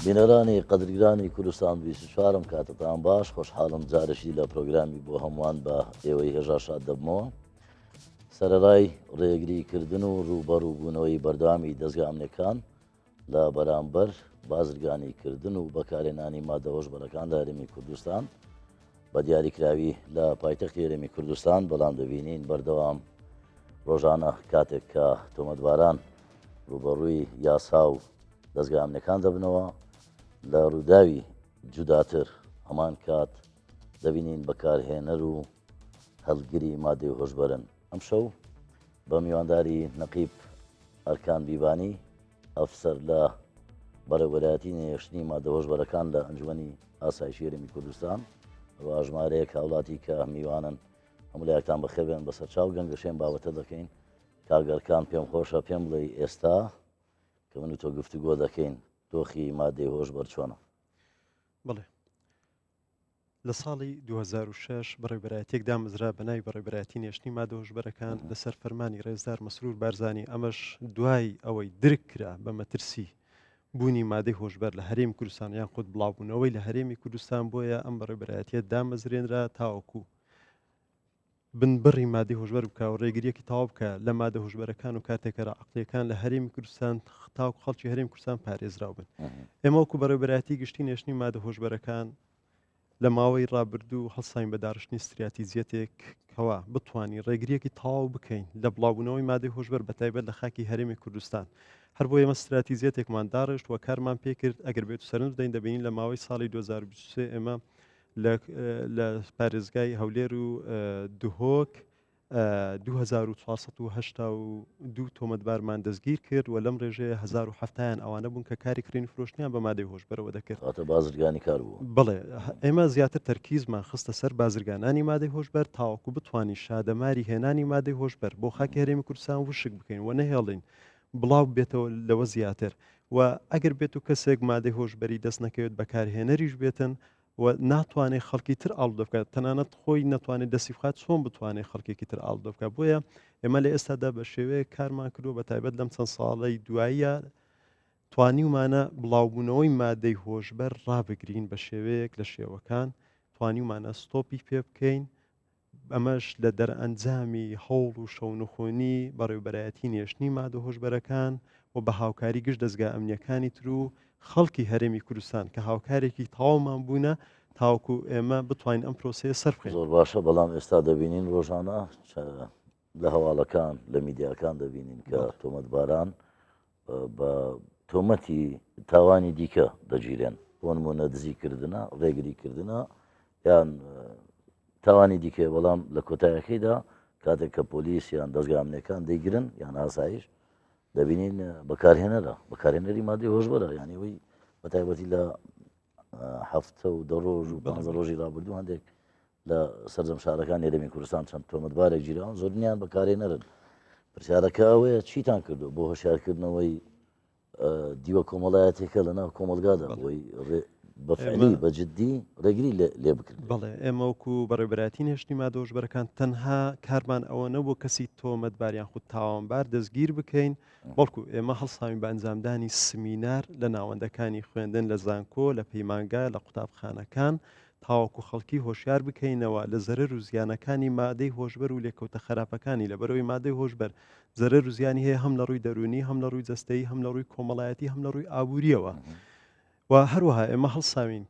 بینەرانی قەدرگرانی کوردستان 24م کاتتان باش خۆشحاڵم جارشی لە پرۆگرامی بۆ هەمووان بە ئێوەی هێژا شاد دەبمەوە سەرەڕای ڕێگریکردن و ڕوبەڕووبوونەوەی بەردەوامی دەستگامنەکان لە بەرامبەر بازرگانیکردن و بەکارهێنانی مادەهۆشبەرەکان لە هەرێمی کوردستان بە دیاریکراوی لە پایتەختی هەرێمی کوردستان بەڵام دەبینین بەردەوام ڕۆژانە کاتێک کە تۆمەتباران ڕوبەڕووی یاسا و دەستگامنەکان دەبنەوە لە ڕووداوی جوداتر هەمان کات دەبینین بەکارهێنەر و هەڵگری مادەی هۆشبەرن ئەم شەو بە میوانداری نەقیب ئەرکان بیبانی ئەفسەر لە بەڕێوەبەرایەتی نێشتنی مادەهۆشبەرەکان لە ئەنجومەنی ئاسایشی هەرێمی کوردستان ڕژمارەیەک هاوڵاتی کە میوانن هەمولایەکتان بەخێر بێن بەسەر چاو گەنگەشێن بابەتە دەکەین کاگەرکان پێم خۆشە پێم بڵێ ئێستا کە من و تۆ گفتوگۆ دەکەین دۆخی مادەی هۆشبەر چۆنە؟ بڵێ لە ساڵی 2006 بەڕێوەبەرایەتێک دامەزرا بە ناوی بەڕێوەبەرایەتی نێشتنی مادەهۆشبەرەکان لەسەر فەرمانی ڕێزدار مەسرور بارزانی ئەمەش دوای ئەوەی درک کرا بە مەترسی بوونی مادەی هۆشبەر لە هەرێمی کوردستان یان خودت بڵاوبوونەوەی لە هەرێمی کوردستان بۆیە ئەم بەڕێوەبەرایەتیە دامەزرێنرا تاوەکو بنبڕی مادەی هۆشبەر بکە و ڕێگریەکی تاوا بکە لە مادە هۆشبەرەکان و کاتێکە ڕائقلەکان لە هەرێمی کوردستان تاوەکو خەڵکی هەرێمی کوردستان پارێزراو بن ئێمە وەکو بەڕێوەبەرایەتی گشتی نێشتنی مادە هۆشبەرەکان لە ماوەی ڕابردوو هەڵساین بە داڕشتنی استراتیزیەتێک کەوا بتوانین ڕێگریەکی تاواو بکەین لە بڵاوبوونەوەی مادەی هۆشبەر بە تایبەت لە خاکی هەرێمی کوردستان هەر بۆ ئێمە استراتیزیەتێکمان داڕشت و کارمان پێکرد ئەگەر بێت سەرنج بدەین دەبینین لە ماوەی ساڵی 2023 ئێمە لە پارێزگای هەولێر و دهۆک 2482 تۆمەتبارمان دەستگیر کرد و لەم ڕێژەیە 1970 ئەوانە بوون کە کاری کرێنی فرۆشتنیان بە مادەی هۆشبەرەوە دەکرد هاتە بازرگانی کار بوو بڵێ ئێمە زیاتر تەرکیزمان خستە سەر بازرگانانی مادەی هۆشبەر تاوەکو بتوانین شادەماری هێنانی مادەی هۆشبەر بۆ خاکی هەرێمی کوردستان وشک بکەین و نەهێڵین بڵاو بێتەوە لەوە زیاتر و ئەگەر بێت و کەسێک مادەی هۆشبەری دەست نەکەوێت بەکارهێنەریش بێتن و ناتوانێت خەڵکی تر ئاڵودە بکات تەنانەت خۆی ناتوانێت دەستی بخات چۆن بتوانێت خەڵکێکی تر ئاڵودە بکات بۆیە ئێمە لە ئێستادا بە شێوەیە کارمان کردو بە تایبەت لەم چەند ساڵەی دواییە توانیومانە بڵاوبوونەوەی مادەی هۆشبەر ڕابگرین بە شێوەیەک لە شێوەکان توانیومانە ستۆپی پێ بکەین ئەمەش لە دەرئەنجامی هەوڵ و شەونخۆنی بەڕێوەبەرایەتی نێشتنی مادە هۆشبەرەکان و بە هاوکاری گشت دەستگا ئەمنیەکانی تر و خەڵکی هەرێمی کوردستان کە هاوکارێکی تەواومان بوونە تاوەکو ئێمە بتوانین ئەم پرۆسەیە سەر بکەین. زۆر باشە بەڵام ئێستا دەبینین ڕۆژانە لە هەواڵەکان لە میدیاکان دەبینین کە تۆمەتباران بە تۆمەتی تاوانی دیکە دەگیرێن بۆ نمونە دزیکردنە ڕێگریکردنە یان تاوانی دیکە بەڵام لە کۆتایەکەیدا کاتێک کە پۆلیس یان دەستگامنەکان دەیگرن یان ئاسایش دەبینین بەکارهێنەری مادەی هۆشبەرە یعنی ئەوەی بە تایبەتی لە هەفتە و دە ڕۆژ و 15 ڕۆژی ڕابردوو هەندێک لە سەرجەم شارەکان هەرێمی کوردستان چەند تۆمەتبارێک گیراون زۆرنیان بەکارهێنەرن پرسیارەکە ئەوەیە چیتان کردو بۆ هۆشیارکردنەوەی دیوە کۆمەڵایەتێکە لەناو کۆمەلگادا بۆی بەفعلی بەجددی ڕێگری لێ بکرد. بەڵێ ئێمە وەکو بەڕێوەبەرایەتی نێشتنی مادە هۆشبەرەکان تەنها کارمان ئەوە نەبوو کەسی تۆمەتباریان خود تاوانبار دەستگیر بکەین بەڵکو ئێمە هەڵساوین بە ئەنجامدانی سمینار لە ناوەندەکانی خوێندن لە زانکۆ لە پەیمانگا لە قوتابخانەکان تاوەکو خەڵکی هۆشیار بکەینەوە لە زەرەر و زیانەکانی مادەی هۆشبەر و لێکەوتە خراپەکانی لە بەرەوەی مادەی هۆشبەر زەرەر و زیانی هەیە هەم لە ڕووی دەرونی هەم لە ڕووی جەستەیی هەم لە ڕووی کۆمەڵایەتی هەم لە ڕووی ئابوووریەوە و هەروەها ئێمە هەڵساوین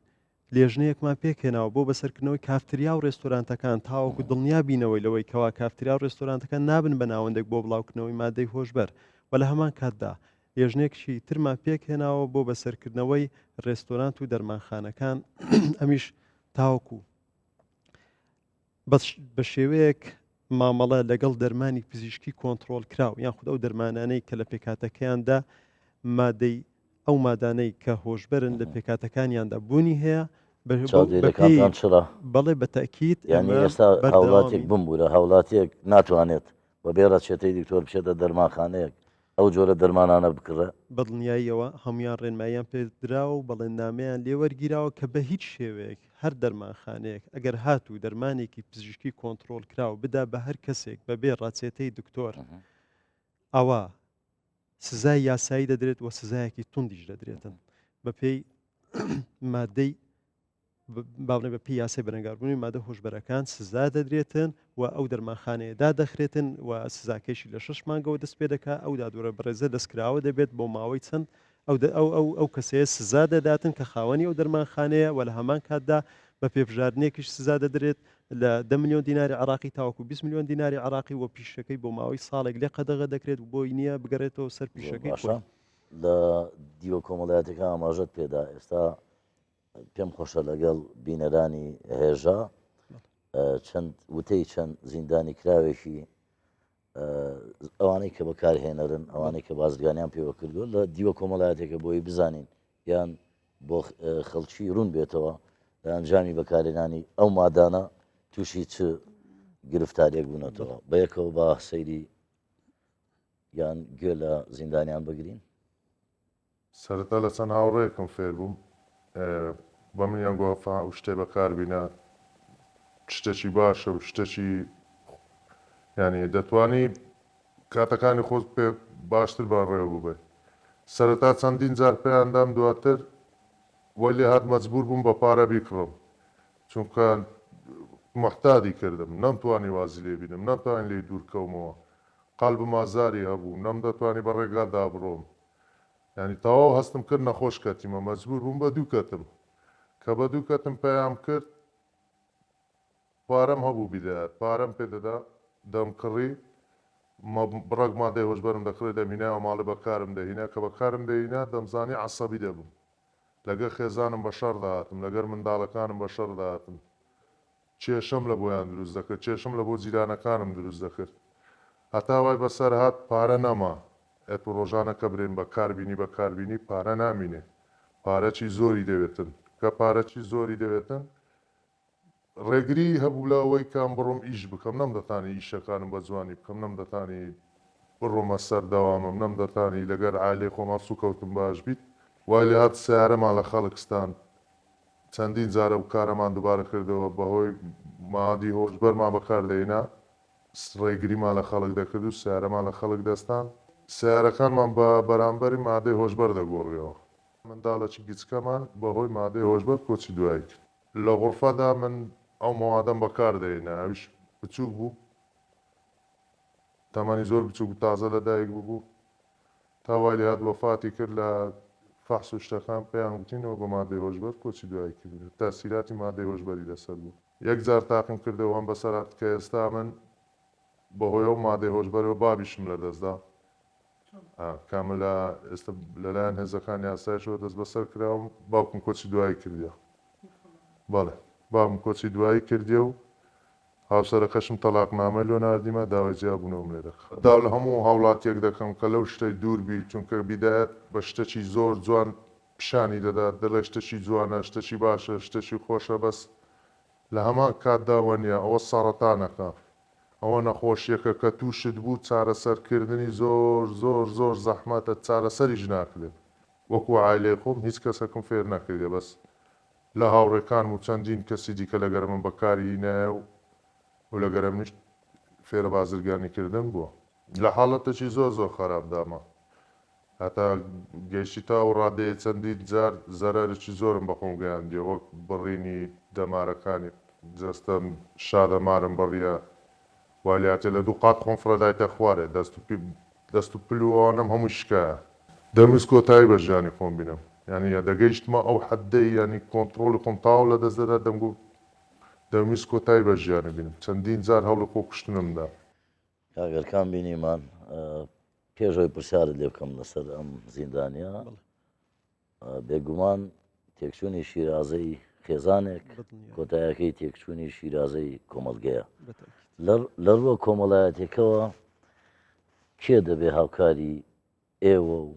لێژنەیەکمان پێکێناوە بۆ بەسەرکردنەوەی کافتریا و ڕێستۆرانتەکان تاوەکو دڵنیا بینەوەی لەوەی کەوا کافتریا و ڕێستۆرانتەکان نابن بە ناوەندێک بۆ بڵاوکردنەوەی مادەی هۆشبەر و لە هەمان کاتدا لێژنێکشی ترمان پێکهێناوە بۆ بەسەرکردنەوەی ڕێستۆرانت و دەرمانخانەکان ئەمیش تاوەکو بە شێوەیەک مامەڵە لەگەڵ دەرمانی پزیشکی کۆنتترۆل کراو یان خودە و دەرمانانەی کە لە پێکاتەکەیاندا مادەی ئەو مادانەی کە هۆشبەرن لە پێکاتەکانیاندا بوونی هەیە بەڵێ بە تاکیید ینی ئێستا هاوڵاتێک بمبورە هاوڵاتێک ناتوانێت بە بێڕەچێتەی دکتۆر بچێتە دەرمانخانەیەک ئەو جۆرە دەرمانانە بکڕە بەدڵنیاییەوە هەمویان ڕێنماییان پێدراوە و بەڵێننامەیان لێوەرگیراوە کە بە هیچ شێوەیەک هەر دەرمانخانەیەک ئەگەر هاتوو دەرمانێکی پزیشکی کۆنتترۆل کراوە بدا بە هەر کەسێک بەبێ ڕاچێتەی دکتۆر ئەوە سزای یاسایی دەدرێت و سزایەکی توندیش دەدرێتن بە پێی مادەی باڵێ بە پێی یاسای بەرەنگاربوونی مادە هۆشبەرەکان سزا دەدرێتن و ئەو دەرمانخانەیەدا دەخرێتن و سزاکەشی لە 6 مانگەوە دەست پێ دەکات ئەو دادوەرە بەڕێزە دەستکراوە دەبێت بۆ ماوەی چەند ئەو کەسەیە سزا دەداتن کە خاوەنی ئەو دەرمانخانەیە و لە هەمان کاتدا بە پێبژاردنێکیش سزا دەدرێت لە 10 میلیۆن دیناری عراقی تاوەکو 20 میلیۆن دیناری عراقی و پیشەکەی بۆ ماوەی ساڵێک لێ قەدەغە دەکرێت و بۆی نییە بگەڕێتەوە سەر پیشەکەی باشە لە دیوە کۆمەڵایەتەکە ئاماژەت پێدا ئێستا پێم خۆشە لەگەڵ بینەرانی هێژا چەند وتەی چەند زیندانی کراوێکی ئەوانەی کە بەکارهێنەرن ئەوانەی کە بازرگانیان پێوە کردو لە دیوە کۆمەڵایەتێکە بۆی بزانین یان بۆ خەڵکی ڕوون بێتەوە لە ئەنجامی بەکارهێنانی ئەو مادانە تووشی چ گرفتارێک بوونەتەوە بەیەکەوە بە سەیری یان گوێ لە زیندانیان بگرین. سەرەتا لە چەند هاوڕێیەکم فێر بووم بە منیان گۆفا و شتێ بەکاربینە شتێکی باشە و شتێکی یعنی دەتوانی کاتەکانی خۆت پێ باشتر بەڕێوە ببێت. سەرەتا چەندین جار پێیاندام دواتر وەی لێ هات مەجبور بووم بە پارە بیکڕم چونکە محتادی کردم نەمتوانی وازی لێ بینم نەمتوانی لێ دوورکەومەوە قەڵبم ئازاری هەبوو نەمدەتوانی بە ڕێگادا بڕۆم ینی تەواو هەستم کرد نەخۆش کەتیمە مەجبور بووم بە دوو کەتم کە بە دوو کەتم پێیان کرد پارەم هەبوو بیدات پارەم پێدەدا دەمکڕی بڕک مادەی هۆشبەرم دەکڕێت دەمینە ئەو ماڵە بەکارم دەهینە کە بەکارم دەهینە دەمزانی عەسەبی دەبم لەگەر خێزانم بە شەڕ داهاتم لەگەر منداڵەکانم بە شەڕ داهاتم کێشەم لە بۆیان دروست دەکرد کێشم لە بۆ جیرانەکانم دروست دەکرد هەتا وای بەسەر هات پارە نەما ئەت ڕۆژانە کە برێن بەکاربینی پارە نامینێ پارەی زۆری دەوێتن کە پارەی زۆری دەوێتن ڕێگری هەبوو لە ئەوەی کام بڕۆم ئیش بکەم نەمدەتانی ئیشەکانم بە جوانی بکەم نەمدەتانی بڕۆمە سەردەوامم نەمدەتانی لەگەر عالێ خۆما سوکەوتم باش بیت وای لێ هات سیارەمان لە خەڵکستان چەندین جارە و کارەمان دووبارە کردەوە بەهۆی مادی هۆشبەرمان بەکاردەهێنا ڕێگریمان لە خەڵک دەکرد و سیارەمان لە خەڵک دەستان سیارەکانمان بە بەرامبەری مادەی هۆشبەر دەگۆڕیەوە منداڵەکی گچکەمان بەهۆی مادەی هۆشبەر کۆچی دوایی کرد لە غورفەدا من ئەو مەوادەم بەکاردەهێنا ئەویش بچووک بوو تەمەنی زۆر بچووک تازە لەدایک بوو تا وای لێ هات وەفاتی کرد لە فەحس و شتەکان پێیان گوتینەوە بە مادەی هۆشبەر کۆچی دوایی کرد تاسیراتی مادەی هۆشبەری لەسەر بوو یەک جار تاقم کردەوە هەم بەسەرات کە ئێستا من بەهۆی ئەو مادەی هۆشبەرەوە بابیشم لە دەستدا کاملە ئێستا لەلایەن هێزەکان یاسایشەوە دەست بەسەر کراوم باوکم کۆچی دوایی کردیە بەڵێ باوکم کۆچی دوایی کردیە و هاوسەرەکەشم تەلاقنامە لۆ ناردیمە داوای جیابوونەوەم لێ دەکەم دا لە هەموو هاوڵاتیەک دەکەم کە لەو شتەی دوور بی چونکە بیدایەت بە شتێکی زۆر جوان پیشانی دەدات دڵێ شتێکی جوانە شتێکی باشە شتێکی خۆشە بەس لە هەمان کاتداوە نیە ئەوە سەرەتانەکە ئەوە نەخۆشیەکە کە تووشت بوو چارەسەرکردنی زۆر زۆر زۆر زەحمەتە چارەسەریش ناکرێت وەکو عایلێ خۆم هیچ کەسێکم فێر نەکردێ بەس لە هاوڕێکان و چەندین کەسی دیکە لەگەر من بەکاری نایە و لەگەرە منیش فێرە بازرگانیکردن بووە لە حاڵەتێکی زۆر زۆر خراپدامە هەتا گەیشتی تا و ڕادەیە چەندی جار زەرەرێکی زۆرم بەخۆم گەیاندیە وەک بڕینی دەمارەکانی جەستەم شادەمارم بڕیە والیاتێ لە دوو قات خۆم فرەدایتە خوارێ دەست و پل و ئەوانم هەموو شکایە دەمویست کۆتایی بە ژیانی خۆم بینم یعنی دەگەیشتمە ئەو حەدەی ینی کۆنتڕۆلی خۆم تاو لە دەست دەدا دەمگوت دەمویست کۆتایی بە ژیانی بینم چەندین جار هەوڵە خۆکوشتنمدا کاگەرکان بینیمان پێشەوەی پرسیارت لێ بکەم لەسەر ئەم زیندانیا بێگومان تێکچوونی شیرازەی خێزانێک کۆتایەکەی تێکچوونی شیرازەی کۆمەڵگەیە لە ڕووە کۆمەڵایەتێکەوە کێ دەبێ هاوکاری ئێوە و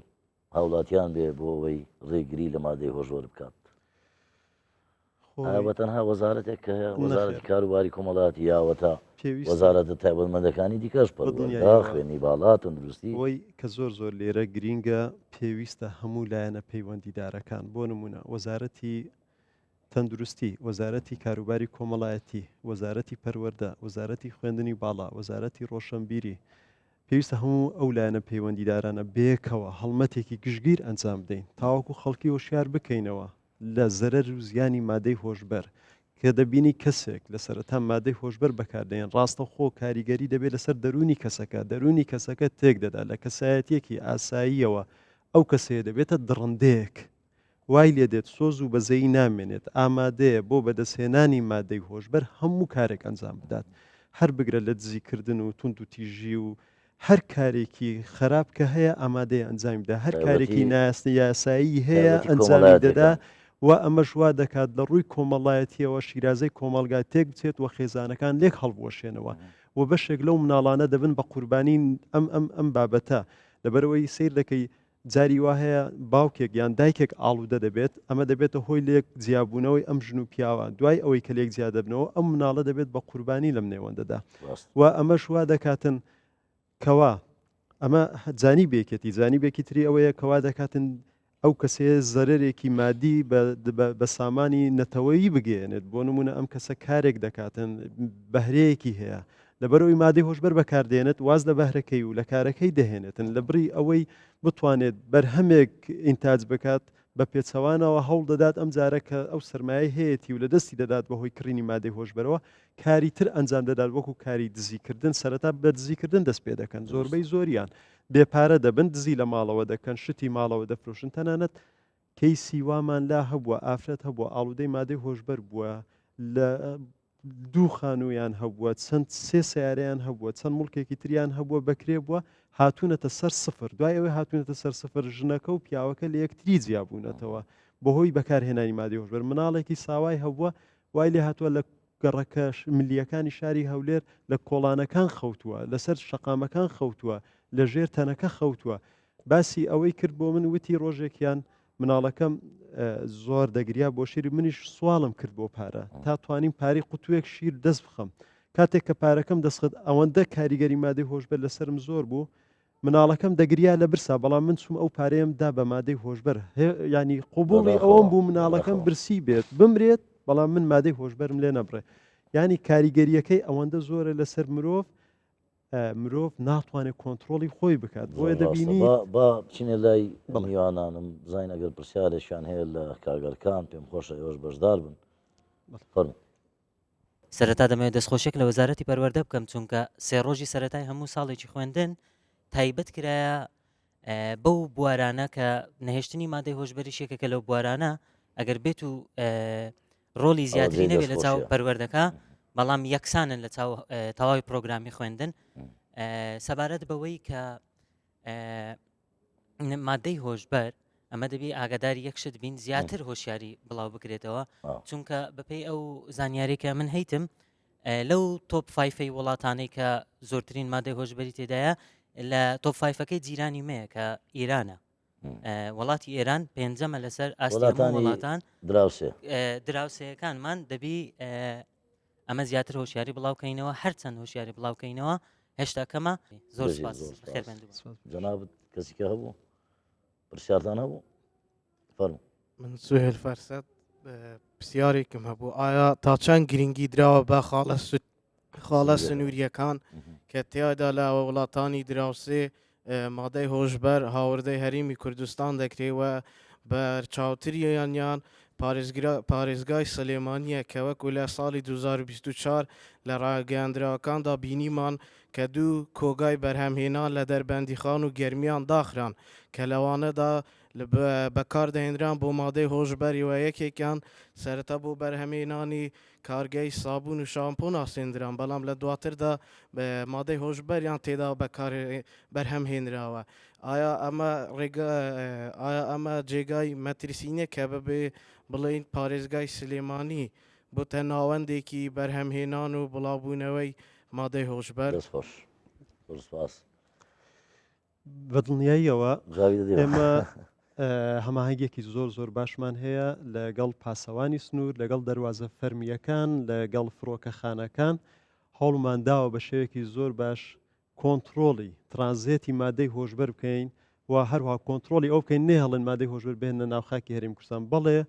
هاوڵاتیان بێ بۆ ئەوەی ڕێگری لە مادەی هۆشبەر بکات بە تەنها وەزارەتێک کە وەزارەتی کاروباری کۆمەڵاتی یاوەتە وەزارەتە تایبەتمەندەکانی دیکەش پەروەردە خوێنی باڵا تەندروستی ئەوەی کە زۆر زۆر لێرە گرینگە پێویستە هەموو لایەنە پەیوەندیدارەکان بۆ نمونە وەزارەتی تەندروستی وەزارەتی کاروباری کۆمەڵایەتی وەزارەتی پەروەردە وەزارەتی خوێندنی باڵا وەزارەتی ڕۆشنبیری پێویستە هەموو ئەو لایەنە پەیوەندیدارانە بێکەوە هەڵمەتێکی گشتگیر ئەنجام بدەین تاوەکو خەڵکی هۆشیار بکەینەوە لە زەرەر و زیانی مادەی هۆشبەر کە دەبینی کەسێک لە سەرەتا مادەی هۆشبەر بەکاردێن ڕاستە خۆ کاریگەری دەبێت لەسەر دەرونی کەسەکە تێک دەدا لە کەسایەتێکی ئاساییەوە ئەو کەسەیە دەبێتە دڕندەیەک وای لێ دێت سۆز و بەزەی نامێنێت ئامادەیە بۆ بەدەستهێنانی مادەی هۆشبەر هەموو کارێک ئەنجام بدات هەر بگرە لە دزیکردن و تونند و تیژی و هەر کارێکی خراپ کە هەیە ئامادەیە ئەنجامدا هەر کارێکی ناستی یاسایی هەیە ئەنجامی دەدا و ئەمەش وا دەکات لە ڕووی کۆمەڵایەتیەوە شیرازەی کۆمەلگا تێک بچێت و خێزانەکان لێک هەڵبوەشێنەوە و بەشێک لەو مناڵانە دەبن بە قوربانی ئەم بابەتە لەبەرەوەی سیر دەکەی جاری وا هەیە باوکێک یان دایکێک ئاڵوودە دەبێت ئەمە دەبێتە هۆی لێک جیاببوونەوەی ئەم ژن و پیاوە دوای ئەوەی کە لێک زیاد دەبنەوە ئەم مناڵە دەبێت بە قوربانی لەم نێوەندەدا و ئەمە شوا دەکاتن کەوا ئەمە جانی بێکێتی زانی بێکی تری ئەوەیە کەوا دەکاتن ئەو کەسەیە زەرێکی مادی بە سامانی نەتەوەیی بگەێنێت بۆ نمونە ئەم کەسە کارێک دەکاتن بەهرەیەکی هەیە لەبەرەوەی مادەی هۆشبەر بەکاردێنێت واز لە بەهرەکەی و لە کارەکەی دەهێنێتن لە بڕی ئەوەی بتوانێت بەرهەمێک ئینتاج بکات بە پێچەوانەوە هەوڵ دەدات ئەم جارەکە ئەو سرمایە هەیەی و لە دەستی دەدات بەهۆی کڕینی مادەی هۆشبەرەوە کاری تر ئەنجام دەدات وەکو کاری دزیکردن سەرەتا بە دزیکردن دەست پێ دەکەن زۆربەی زۆریان بێپارە دەبن دزی لە ماڵەوە دەکەن شتی ماڵەوە دەفرۆشن تەنانەت کەی سیوامان لا هەبووە ئافرەت هەبووە ئاڵودەی مادەی هۆشبەر بووە لە دوو خانوویان هەبووە چەند سێ سیارەیان هەبووە چەند مڵکێکی تریان هەبووە بەکرێ بووە هاتوونەتە سەر سفر دوای ئەوەی هاتوونەتە سەر سفر ژنەکە و پیاوەکە لە یەکتری جیابوونەتەوە بەهۆی بەکارهێنانی مادەی هۆشبەر مناڵێکی ساوای هەبووە وای لێ هاتووە لە گەڕەکە ملیەکانی شاری هەولێر لە کۆڵانەکان خەوتووە لەسەر شەقامەکان خەوتووە لە ژێر تەنەکە خەوتووە باسی ئەوەی کرد بۆ من وتی ڕۆژێکیان مناڵەکەم زۆر دەگریا بۆ شیر منیش سوالم کرد بۆ پارە تا توانیم پاری قوتوێک شیر دەست بخەم کاتێک کە پارەکەم دەستخت ئەوەندە کاریگەری مادەی هۆشبەر لەسرم زۆر بوو مناڵەکەم دەگریا لە برسا بەڵام من چوم ئەو پارەیەم دا بە مادەی هۆشبەر ینی قوبوڵی ئەوەم بوو مناڵەکەم برسی بێت بمرێت بەڵام من مادەی هۆشبەرم لێ نەبڕێ ینی کاریگەریەکەی ئەوەندە زۆرە لەسەر مرۆڤ ناتوانێت کۆنتترۆلی خۆی بکات بۆیە دەبینی با بچینە لای میوانانم بزین ئەگەر پرسیارێکیان هەیە لە کارگەرەکان پێم خۆشە ئێوەش بەشدار بن فەرموو سەرەتا دەمەوێت دەستخۆشێک لە وەزارەتی پەروەردە بکەم چونکە سێ ڕۆژی سەرەتای هەموو ساڵێکی خوێندن تایبەت کرایە بەو بوارانە کە نەهێشتنی مادەی هۆشبەریشێکە کە لەو بوارانە ئەگەر بێت و ڕۆلی زیاتری نەبێت لە چاو پەروەردەکە بەڵام یەکسانن لە تەواوی پرۆگرامی خوێندن سەبارەت بەوەی کە مادەی هۆشبەر ئەمە دەبی ئاگاداری یەکشت بین زیاتر هۆشیاری بڵاو بکرێتەوە چونکە بەپێی ئەو زانیاریکە من هەیتم لەو تۆپ فایفەی وڵاتانەی کە زۆرترین مادەی هۆشبەری تێدایە لە تۆپ فایفەکەی جیرانی مەیە کە ئیرانە وڵاتی ئێران پێنجەمە لەسەر ئاستانی وڵاتان دراوسەکانمان دەبی ئەمە زیاتر هۆشیاری بڵاوکەینەوە هەرچەند هۆشیاری بڵاوکەینەوە هێشتا کەمە زۆر جەنابەت کەسیکە هەبوو پرسیارتان هەبوو فەرموو من سوهێل فەرسەد پرسیارێکم هەبوو ئایا تا چەند گرنگی درراوە بە خاڵە سنووریەکان کە تیادا لە وڵاتانی دراوسێ مادەی هۆشبەر هاوردەی هەریمی کوردستان دەکرێوە بەرچاوتریانیان پارێزگای سلێمانیە کە وەکو لە ساڵی 2024 لە ڕاگەاندراوەکاندا بینیمان کە دوو کۆگای بەرهەمهێنان لە دەربەندیخان و گەرمیان داخران کە لەوانەدا بەکاردەهێنران بۆ مادەی هۆشبەریوە یەکێکیان سەرەتا بۆ بەرهەمهێنانی کارگەی سابوون و شامپۆ ناسێنران بەڵام لە دواتردا بە مادەی هۆشبەریان تێدا بەکار بەرهەمهێنراوە ئایا ئەمە جێگای مەترسینە کە بەبێ بڵین پارێزگای سلێمانی بۆتە ناوەندێکی بەرهەمهێنان و بڵاوبوونەوەی مادەی هۆشبەر بەدڵنیاییەوە ئێمە هەماهنگێکی زۆر باشمان هەیە لەگەڵ پاسەوانی سنوور لەگەڵ دەواازە فەرمیەکان لەگەڵ فڕۆکەخانەکان هەوڵمانداوە بە شێوەیەکی زۆر باش کۆنتترۆلی ترانزێتی مادەی هۆشبەر بکەین و هەروها کۆنتترۆلی ئەو بکەین نێهڵن مادەی هۆشبەر بێنە ناوخاکی هەرێمی کوردستان بەڵێ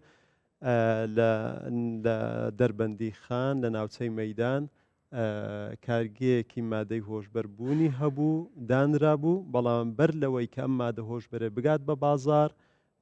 لە دەربەندی خان لە ناوچەی مەیدان کارگەیەکی مادەی هۆشبەر بوونی هەبوو دانرا بوو بەڵام بەر لەوەی کە ئەم مادە هۆشبەرە بگات بە بازار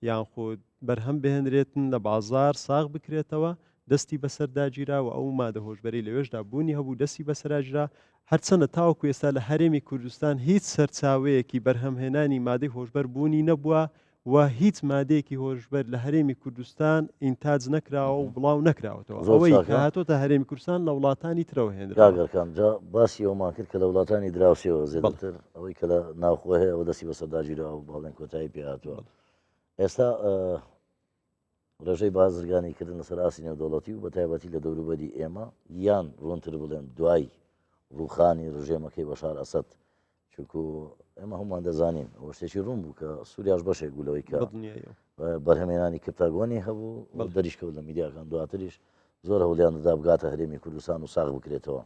یان خۆ بەرهەم بهێنرێتن لە بازار ساغ بکرێتەوە دەستی بەسەرداگیرا و ئەو مادە هۆشبەری لەوێشدا بوونی هەبوو دەستی بەسەراگیرا هەرچەنە تاوەکو ئێستا لە هەرێمی کوردستان هیچ سەرچاوەیەکی بەرهەمهێنانی مادەی هۆشبەر بوونی نەبووە و هیچ مادەیەکی هۆشبەر لە هەرێمی کوردستان ئینتاج نەکراوە و بڵاو نەکراوەتەوە زۆر ئەوەی چاکە. کە هاتۆتە هەرێمی کوردستان لە وڵاتانی ترەوە هێنرا کاگەرکان جا باسی ئەومان کرد کە لە وڵاتانی دراوسیەوە زیاتر ئەوەی کە لە ناوخۆ هەیە ئەو دەستی بەسەرداگیرا و باڵێن کۆتایی پێ هاتووە ئێستا ڕێژەی بازرگانی کردن لەسەر ئاسی نێودەوڵەتی و بە تایبەتی لە دەوروبەری ئێمە یان ڕوونتر بڵێم دوای ڕووخانی ڕژێمەکەی بەشار ئەسەد چونکو ئێمە هەمومان دەزانین ئەوە شتێکی ڕوون بوو کە سووریاش بەشێک بوولەوەی کە بەرهەمێنانی کپتاگۆنی هەبوو دەریشکەوت لە میدیاکان دواتریش زۆر هەوڵیان دەدا بگاتە هەرێمی کوردستان و ساغ بکرێتەوە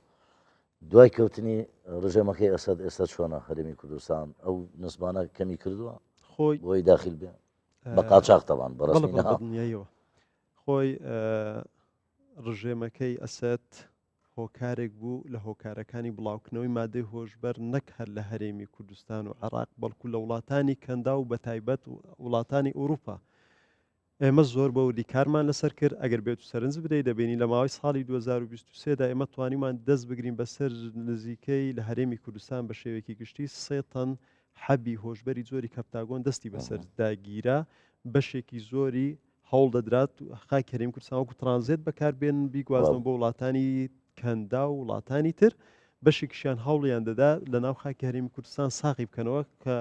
دوای کەوتنی ڕژێمەکەی ئەسەد ئێستا چۆنە هەرێمی کوردستان ئەو نسبانە کەمی کردووە خۆی بۆی داخل بێ بە قاچاق تەوان بەڕستنیەوە خۆی ڕژێمەکەی ئەسەد هۆکارێک بوو لە هۆکارەکانی بڵاوکردنەوەی مادەی هۆشبەر نەک هەر لە هەرێمی کوردستان و عێراق بەڵکو لە وڵاتانی کەندا و بە تایبەت وڵاتانی ئەوروپا ئێمە زۆر بەوردی کارمان لەسەر کرد ئەگەر بێت و سەرنج بدەیت دەبێنی لە ماوەی ساڵی 2023دا ئێمە توانیمان دەست بگرین بەسەر نزیکەی لە هەرێمی کوردستان بە شێوەیەکی گشتی 3 تەن حەبی هۆشبەری زۆری کەپتاگۆن دەستی بەسەر داگیرا بەشێکی زۆری هەوڵ دەدرات خاک هەرێمی کوردستان وەکو ترانزیت بەکاربێن بیگوازن بۆ وڵاتانی کەندا و وڵاتانی تر بەشێکیشیان هەوڵیان دەدا لە ناو خاکی هەرێمی کوردستان ساقی بکەنەوە کە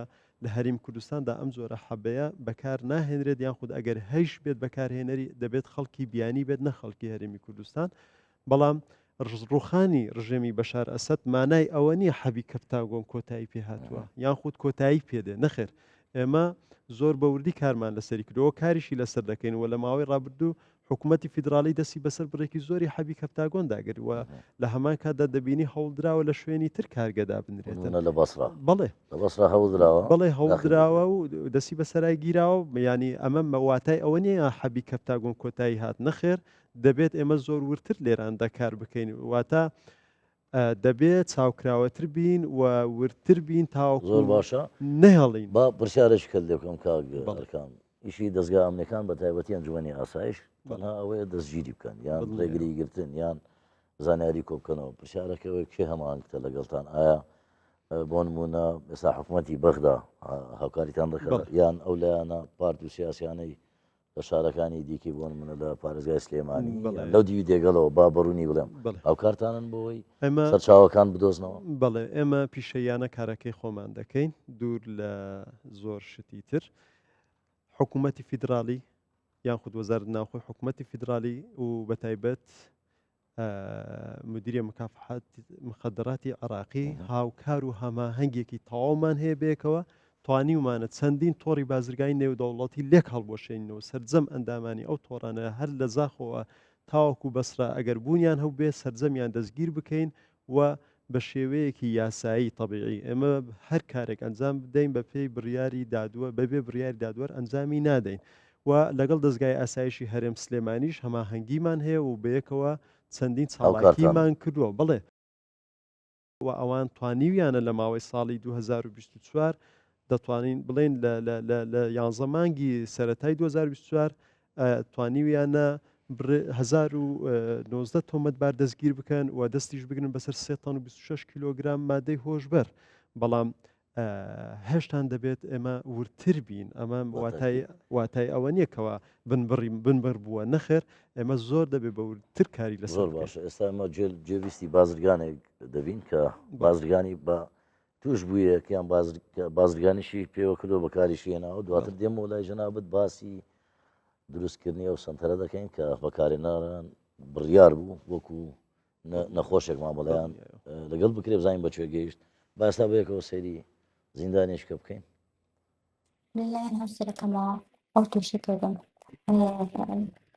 لە هەرێمی کوردستاندا ئەم زۆرە حەبەیە بەکار ناهێنرێت یان خود ئەگەر هەیش بێت بەکارهێنەری دەبێت خەڵکی بیانی بێت نە خەڵکی هەرێمی کوردستان بەڵام ڕوخانی ڕژێمی بەشار ئەسەد مانای ئەوە نییە حەبی کەپتاگۆن کۆتایی پێ هاتووە یان خود کۆتایی پێدێ نەخێر ئێمە زۆر بەوردی کارمان لەسەری کردەوە کاریشی لەسەر دەکەینەوە لە ماوەی ڕابردوو حکوومەتی فیدراالی دەستی بەسەر بڕێکی زۆری حەبی کەپتاگۆن داگەریوە لە هەمان کاتدا دەبینی هەوڵدراوە لە شوێنی تر کارگەدا بنرێتە لە بەسرا بەڵێ لە بەسرا هەوڵدراوە بەڵێ هەوڵدراوە و دەستی بەسەرای گیراوە ینی ئەمە مەواتای ئەوە نییە حەبی کەپتاگۆن کۆتایی هات نەخێر دەبێت ئێمە زۆر ورتر لێراندا کار بکەین واتە دەبێت چاوکراوەتر بین و ورتر بین تاوەکو زۆر باشە نەهێڵین با پرسیارش کرد لێکم کاگەکان ئیشی دەستگا ئەمنەکان بە تایبەتی ئەنجومەنی ئاسایش تەنها ئەوەیە دەستگیری بکەن یان ڕێگری گرتن یان زانیاری کۆبکەنەوە پرسیارەکەەوەی کێ هەمانکتە لەگەڵتان ئایا بۆ نمونە ئێستا حکوومەتی بەغدا هاوکاریتان دەکات یان ئەو لایەنە پارت و سیاسیانەی لە شارەکانی دیکە بۆ نمونە لە پارێزگای سلێمانی لەو دیوی دێگەڵەوە با بەڕوونی بڵێم هاوکارتانن بۆەوەی سەرچاوەکان بدۆزنەوە بەڵێ ئێمە پیشەیانە کارەکەی خۆمان دەکەین دوور لە زۆر شتی تر حکوومەتی فیدراالی یان خود وەزارت ناوخۆی حکوومەتی فیدراالی و بەتایبەت مدیریە مخدراتی عراقی هاوکار و هەماهەنگێکی تەواومان هەیە بێکەوە توانیمانە چەندین تۆڕی بازرگانی نێودەوڵەتی لێک هەڵبۆشێنەوە سەرجەم ئەندامانی ئەو تۆڕانە هەر لە زاخەوە تاوەکو بەسرا ئەگەر بوونیان هەو بێ سەرجەمیان دەستگیر بکەین و بە شێوەیەکی یاسایی طبیعی ئێمە هەر کارێک ئەنجام بدەین بە پێی بڕیاری دادووە بەبێ بڕیاری دادوەر ئەنجامی نادەین و لەگەڵ دەستگای ئاسایشی هەرێم سلێمانیش هەماهەنگیمان هەیە و بەیەکەوە چەندین چاڵاکیمان کردووە بڵێ و ئەوان توانیویانە لە ماوەی ساڵی 2024 دەتوانین بڵێن لە 11 مانگی سەرەتای 2024 توانیویانە 1990 تۆمەتبار دەستگیر بکەن و دەستیش بگرن بەسەر 326 کیلۆگرام مادەی هۆشبەر بەڵام هێشتان دەبێت ئێمە ورتر بین ئەمە واتای ئەوە نییەکەوە بنبڕ بووە نەخێر ئێمە زۆر دەبێت بە ورتر کاری لە زۆر باشە ئێستا ئەمە جێویستی بازرگانێک دەبین کە بازرگانی بە توش بووە کیان بازرگانیشی پێوە کردو بەکاریشی هێناوە دواتر دێمەوە لای جەنابەت باسی دروستکردنی ئەو سنتەرە دەکەین کە بەکارێنەران بڕیار بوو وەکو نەخۆشێکمان بەڵیان لەگەڵ بکرێ بزانین بە کوێ گەیشت باستا بەیەکەوە سەیری زیندانێشکە بکەین لەلایەن هەوسەرەکەمەوە ئەو تووشی کردم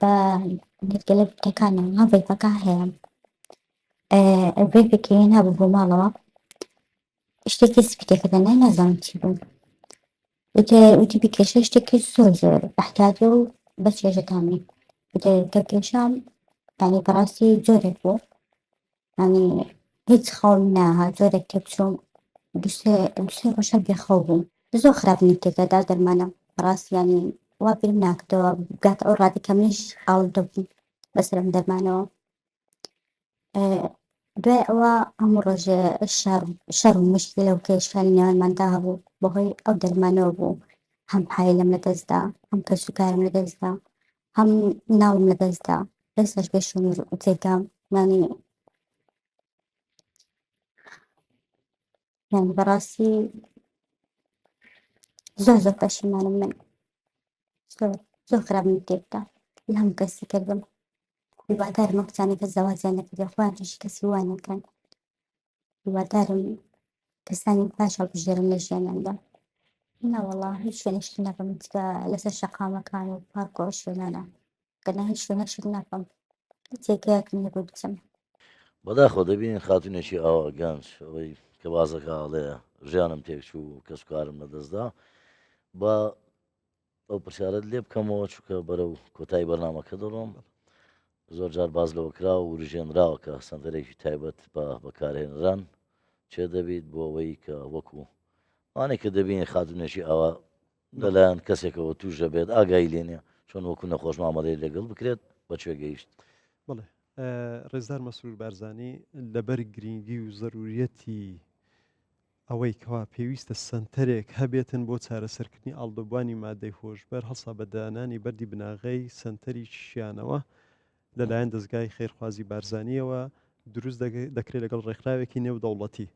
بە نێتگەلە بتەکانە هەڤێفەکە هەیە ڤێفێکیان هەبوو بۆ ماڵەوە شتێکی سپیتێکەکە نازانم چی بوو وتی بکێشە شتێکی زۆر زۆر احتیاجە و بە چێژەکانی کە کێشام ینی بەڕاستی جۆرێک بوو ینی هیچ خەڵ ناها جۆرێک تێبچووم دوسێ ڕۆژە بێخەو بووم زۆر خراپ نیتێکەدا دەرمانە بەڕاستی ینی وا بیر ناکردەوە بگاتە ئەو ڕادەکەمیش ئاڵوودە بووم بەسەرم دەرمانەوە. دوای ئەوە هەموو ڕۆژێ شەڕ و مشکلە و کێشانی نێوانماندا هەبوو بەهۆی ئەو دەرمانەوە بوو. هەم حایلم لەدەستدا، هەم کەسوکارم لەدەستدا، هەم ناوم لەدەستدا، ئێستاش بێشم و جێگام یانی بەڕاستی زۆر پەشیمانم من زۆر خراپم تێکدا لە هەموو کەسی کردم. هیوادارم ئەو کچانێ کە زەواجیان نەکردێ خۆیان تووشی کەسی وا نەکەن. هیوادارم کەسانی باش هەڵبژێرن لە ژیانیاندا. نەوەڵڵا هیچ شوێنێکی نەکەم جگە لەسەر شەقامەکان و پارک و ئەو شوێنانە گەنا هیچ شوێنەشت ناکەم هیچ جێگایەکم نەبوو بچم. بەداخۆ دەبین خاتونێکی ئاوا گەنج ئەوەی کە بازەکە هەڵەیە ژیانم تێکچوو کەسوکارم لەدەستدا بە ئەو پرسیارەت لێ بکەمەوە چووکە بەرەو کۆتایی بەرنامەکە دەڕۆم. زۆر جار باز لەوە کراوە و ورژێنراوە کە سەنتەرێکی تایبەت بە بەکارهێنران چێ دەبێت بۆ ئەوەی کە وەکو وانێک کە دەبین خاتونێکی ئاوا لەلایەن کەسێکەوە توش دەبێت ئاگای لێنێ چۆن وەکو نەخۆش مامەڵەی لەگەڵ بکرێت بەکوێ گەیشت. بڵێ ڕێزدار مەسرور بارزانی لەبەر گرنگی و ضرورەتی ئەوەی کەوا پێویستە سنتەرێک هەبێتن بۆ چارەسەرکردنی ئاڵدەبوانی مادەی خۆشبەر هەڵسا بەدانانی بەردی بناغەی سنتەری شیانەوە لەلایەن دەستگای خێرخوازی بارزانیەوە دروست دەکرێت لەگەڵ ڕێکخراوێکی نێودەوڵەتی.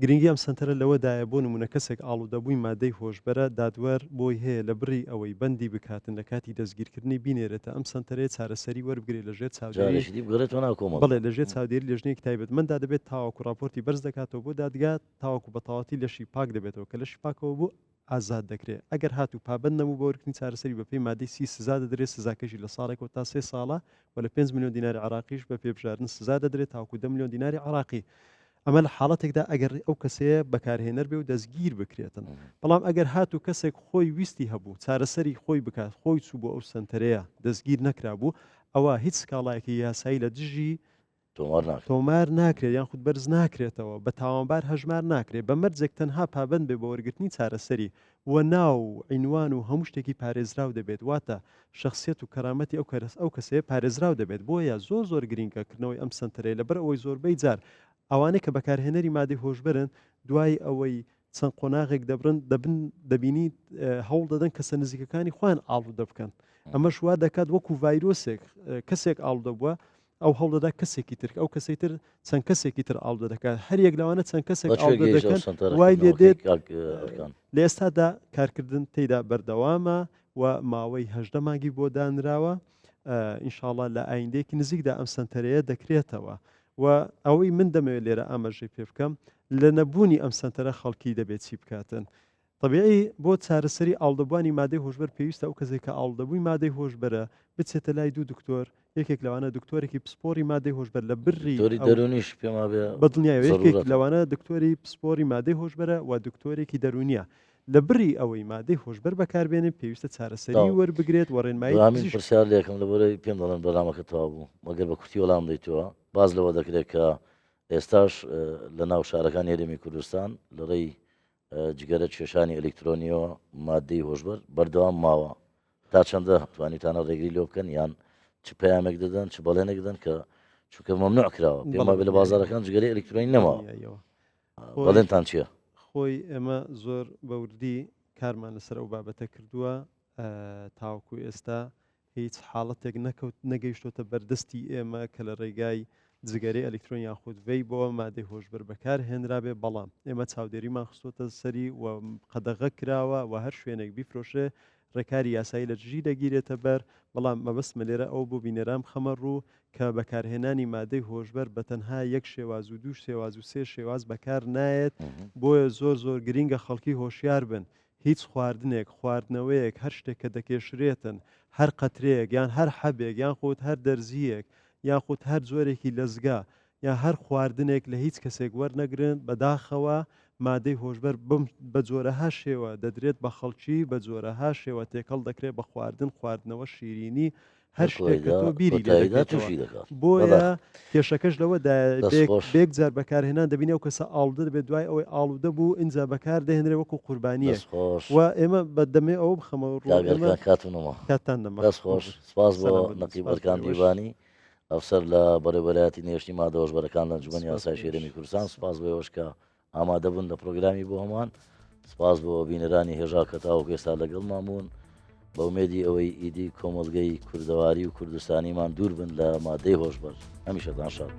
گرنگی ئەم سنتەرە لەوەدایە بۆ نمونە کەسێک ئاڵوودەبووی مادەی هۆشبەرە دادوەر بۆی هەیە لە بڕی ئەوەی بەندی بکاتن لە کاتی دەستگیرکردنی بینێرێتە ئەم سنتەرەیە چارەسەری وەربگرێت لەژێر چاودێری بگرێتەوە ناو کۆمەڵ بڵێ لەژێر چاودێری لەژنێک تایبەتمەندا دەبێت تاواکو راپۆرتی بەرز دەکاتەوە بۆ دادگات تاواکو بە تەواتی لەشی پاک دەبێتەوە کە لەشی پاکەوە بوو ئازاد دەکرێت. ئەگەر هاتوو پابند نەبوو بە وەرگرتنی چارەسەری بەپێی مادەی سزا دەدرێت سزاکەشی لە ساڵێکەوە تا 3 ساڵە و لە 5 ملیۆن دیناری عراقیش بە پێبژاردن سزا دەدرێت تاوکو 10 ملیۆن دیناری عراقی. ئەمە لە حاڵەتێکدا ئەگەر ئەو کەسەیە بەکارهێنەر بێ و دەستگیر بکرێتن. بەڵام ئەگەر هاتوو کەسێک خۆی ویستی هەبوو چارەسەری خۆی بکات خۆی چوو بۆ ئەو سنتەرەیە دەستگیر نەکرابوو ئەوە هیچ سکاڵایەکی یاسایی لە دژی تۆمار ناکرێت یان خود بەرز ناکرێتەوە بە تاوانبار هەژمار ناکرێت بە مەرجێک تەنها پابند بێ بە وەرگرتنی چارەسەری وە ناو عینوان و هەموو شتێکی پارێزراو دەبێت واتە شخصیت و کەرامەتی ئەو کەسەیە پارێزراو دەبێت بۆیە زۆر گرینگەکردنەوەی ئەم سنتەرەیە لەبەر ئەوەی زۆربەی جار ئەوانەی کە بەکارهێنەری مادەی هۆشبەرن دوای ئەوەی چەند قۆناغێک دەبینی هەوڵ دەدەن کەسە نزیکەکانی خۆیان ئاڵوودە بکەن. ئەمە شوا دەکات وەکو ڤایرۆسێک کەسێک ئاڵوودە بووە ئەو هەوڵدەدا کەسێکی تر ئەو کەسی تر چەند کەسێکی تر ئاڵوودە دەکات هەریەک لەوانە چەند کەسێک ئاڵوودە دەکەن وای لێ دێت لە ئێستادا کارکردن تێیدا بەردەوامە و ماوەی 18 مانگی بۆ دانراوە ئینشاءڵڵا لە ئایندەیەکی نزیکدا ئەم سنتەرەیە دەکرێتەوە و ئەوەی من دەمەوێت لێرە ئاماژەی پێ بکەم لە نەبوونی ئەم سنتەرە خەڵکی دەبێت چی بکاتن. طبیعی بۆ چارەسەری ئاڵدەبوانی مادەی هۆشبەر پێویستە ئەو کەسێک کە ئاڵدەبووی مادەی هۆشبەرە بچێتە لای دوو دکتۆر یەکێک لەوانە دکتۆرێکی پسپۆری مادەی هۆشبەر لە بڕی دەرونیش پێما بە دنیاوە یەکێک لەوانە دکتۆری پسپۆری مادەی هۆشبەرە و دکتۆرێکی دەرونیە لە بڕی ئەوەی مادەی هۆشبەر بەکاربێنێ پێویستە چارەسەری وەربگرێت وەڕێنمایی پرسیار لێکم لەبەرەوەی پێم دەڵێن بەرنامەکە تەواو بوو مەگەر بە کورتی وەڵام دەیتەوە باز لەوە دەکرێت کە ئێستاش لە ناو شارەکان هێرێمی کوردستان لەڕێی جگەرە کێشانی ئەلکترۆنیەوە مادەی هۆشبەر بەردەوام ماوە تا چەندە توانیتانە ڕێگری لێ بکەن یان چ پەیامێک دەدەن چ بەڵێنێک دەن کە چونکە مەمنوع کراوە پێما بێ لە بازارەکان جگەری ئەلکترۆنی نەماوە بەڵێنتان چییە؟ خۆی ئێمە زۆر بەوردی کارمان لەسەر ئەو بابەتە کردووە تاوەکو ئێستا هیچ حاڵەتێک نەگەیشتۆتە بەردەستی ئێمە کە لە ڕێگای جگەری ئەلکترۆن یاخودڤی بۆ مادەی هۆشبەر بەکار هێنرابێ بەڵام ئێمە چاودێریمان خستۆتە سەری و قەدەغە کراوە و هەر شوێنێک بیفرۆشێ ڕێکاری یاسایی لە دژی دەگیرێتە بەر بەڵام مەبەستمە لێرە ئەو بۆ بینەرام خەمە ڕوو کە بەکارهێنانی مادەی هۆشبەر بە تەنها یەک شێواز و دوو شێواز و سێ شێواز بەکار نایەت بۆیە زۆر گرینگە خەڵکی هۆشیار بن هیچ خواردنێک خواردنەوەیەک هەر شتێک کە دەکێشرێتن هەر قەترەیەک یان هەر حەبێک یان خۆت هەر دەرزیەک یاخود هەر جۆرێکی لەزگا یا هەر خواردنێک لە هیچ کەسێک وەرنەگرن بەداخەوە مادەی هۆشبەر بە جۆرەها شێوە دەدرێت بە خەڵکی بە جۆرەها شێوە تێکەڵ دەکرێت بە خواردنەوە شیرینی هەر شتێک کە تۆ بیری لێ کۆتاییدا دەکەیتەوە. تووشی دەکات بۆیە کێشەکەش لەوەدا دەست خۆش. بێک جار بەکارهێنان دەبینێ و کەسە ئاڵودە دەبێت دوای ئەوەی ئاڵودە بوو ئینجا بەکار دەهێنرێ وەکو قوربانیە دەست خۆش و ئێمە بەدەمێ ئەوە بخەمە ڕوو ئێمە کاگەرکان کاتونەوە کاتان دەمە دەست خۆش سپاس بۆ سەلام بن. نەقیبەرکان سپاس بۆ دیوانی ئەفسەر لە بەڕێوەلایەتی نێشتی مادەوەژبەرەکان لە انجومەنی سپاس یاسای بۆ شێرەمی کوردستان سپاس بۆ ئێوەش کە ئامادە بوون لە پرۆگرامی بۆ هەمان سپاس بۆ بینەرانی هێژا کە تاوەکو ئێستا لەگەڵ مامون بە ئومێدی ئەوەی ئیدی کۆمەڵگەی کوردەواری و کوردستانیمان دوور بن لە مادەی هۆشبەر هەمیشەتان شاد